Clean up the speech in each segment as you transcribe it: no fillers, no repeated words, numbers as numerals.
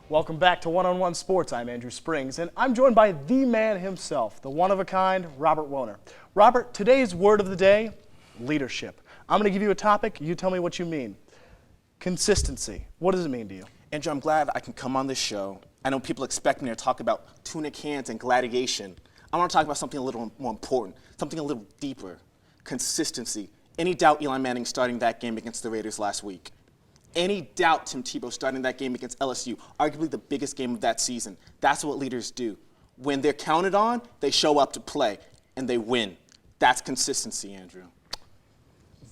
Welcome back to One-on-One Sports. I'm Andrew Springs, and I'm joined by the man himself, the one-of-a-kind Robert Woner. Robert, today's word of the day, leadership. I'm going to give you a topic. You tell me what you mean. Consistency. What does it mean to you? Andrew, I'm glad I can come on this show. I know people expect me to talk about tuna cans and gladiation. I want to talk about something a little more important, something a little deeper. Consistency. Any doubt Eli Manning starting that game against the Raiders last week? Any doubt Tim Tebow starting that game against LSU, arguably the biggest game of that season? That's what leaders do. When they're counted on, they show up to play, and they win. That's consistency, Andrew.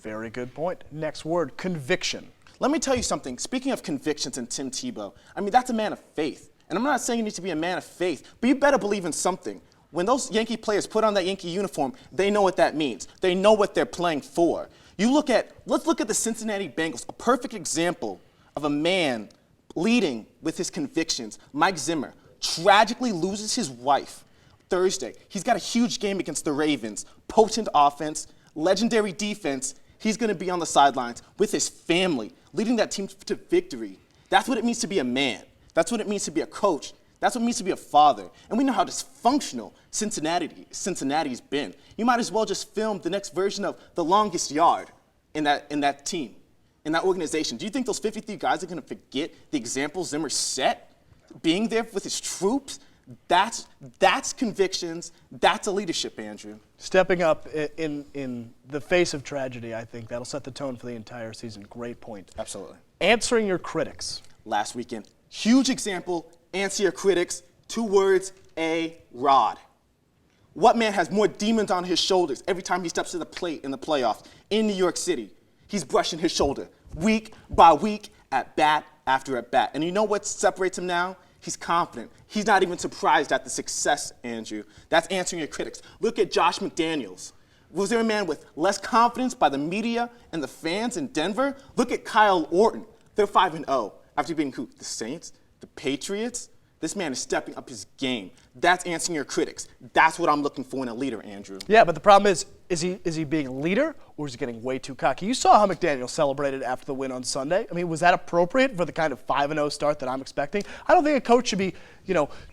Very good point. Next word, conviction. Let me tell you something. Speaking of convictions and Tim Tebow, that's a man of faith. And I'm not saying you need to be a man of faith, but you better believe in something. When those Yankee players put on that Yankee uniform, they know what that means. They know what they're playing for. Let's look at the Cincinnati Bengals, a perfect example of a man leading with his convictions. Mike Zimmer tragically loses his wife Thursday. He's got a huge game against the Ravens, potent offense, legendary defense. He's going to be on the sidelines with his family, leading that team to victory. That's what it means to be a man. That's what it means to be a coach. That's what it means to be a father. And we know how dysfunctional Cincinnati's been. You might as well just film the next version of The Longest Yard in that team, in that organization. Do you think those 53 guys are going to forget the example Zimmer set, being there with his troops? That's convictions. That's a leadership, Andrew. Stepping up in the face of tragedy, I think that'll set the tone for the entire season. Great point. Absolutely. Answering your critics. Last weekend, huge example. Answer your critics. 2 words, a rod. What man has more demons on his shoulders every time he steps to the plate in the playoffs in New York City? He's brushing his shoulder week by week, at bat after at bat. And you know what separates him now? He's confident. He's not even surprised at the success, Andrew. That's answering your critics. Look at Josh McDaniels. Was there a man with less confidence by the media and the fans in Denver? Look at Kyle Orton. They're 5-0 after beating who? The Saints? The Patriots? This man is stepping up his game. That's answering your critics. That's what I'm looking for in a leader, Andrew. Yeah, but the problem is he being a leader, or is he getting way too cocky? You saw how McDaniel celebrated after the win on Sunday. Was that appropriate for the kind of 5-0 start that I'm expecting? I don't think a coach should be,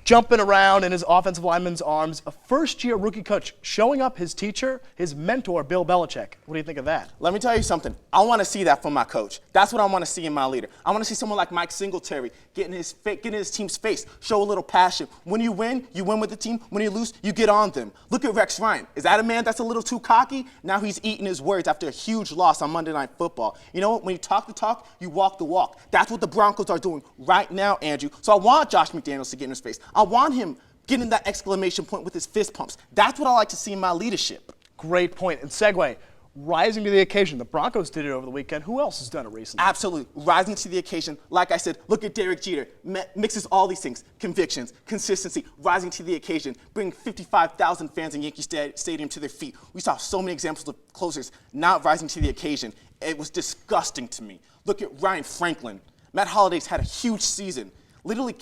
jumping around in his offensive lineman's arms. A first-year rookie coach showing up his teacher, his mentor, Bill Belichick. What do you think of that? Let me tell you something. I want to see that from my coach. That's what I want to see in my leader. I want to see someone like Mike Singletary get in his team's face, show a little passion. When you win with the team. When you lose, you get on them. Look at Rex Ryan. Is that a man that's a little too cocky? Now he's eating his words after a huge loss on Monday Night Football. You know what? When you talk the talk, you walk the walk. That's what the Broncos are doing right now, Andrew. So I want Josh McDaniels to get in his face. I want him getting that exclamation point with his fist pumps. That's what I like to see in my leadership. Great point. And segue, rising to the occasion. The Broncos did it over the weekend. Who else has done it recently? Absolutely. Rising to the occasion. Like I said, look at Derek Jeter. Mixes all these things. Convictions, consistency, rising to the occasion, bringing 55,000 fans in Yankee Stadium to their feet. We saw so many examples of closers not rising to the occasion. It was disgusting to me. Look at Ryan Franklin. Matt Holliday's had a huge season, literally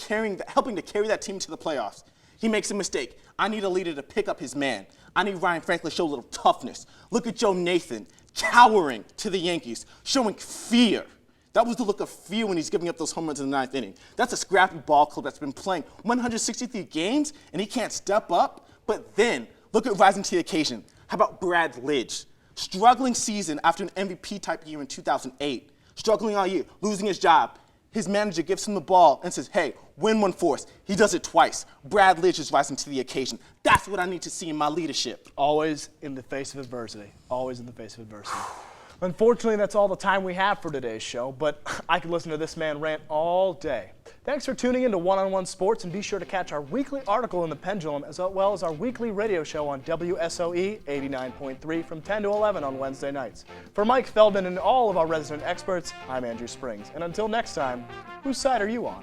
helping to carry that team to the playoffs. He makes a mistake. I need a leader to pick up his man. I need Ryan Franklin to show a little toughness. Look at Joe Nathan, cowering to the Yankees, showing fear. That was the look of fear when he's giving up those home runs in the 9th inning. That's a scrappy ball club that's been playing 163 games, and he can't step up. But then, look at rising to the occasion. How about Brad Lidge? Struggling season after an MVP-type year in 2008. Struggling all year, losing his job. His manager gives him the ball and says, hey, win one for us. He does it twice. Brad Lidge is rising to the occasion. That's what I need to see in my leadership. Always in the face of adversity. Always in the face of adversity. Unfortunately, that's all the time we have for today's show, but I could listen to this man rant all day. Thanks for tuning in to One-on-One Sports, and be sure to catch our weekly article in the Pendulum, as well as our weekly radio show on WSOE 89.3 from 10 to 11 on Wednesday nights. For Mike Feldman and all of our resident experts, I'm Andrew Springs. And until next time, whose side are you on?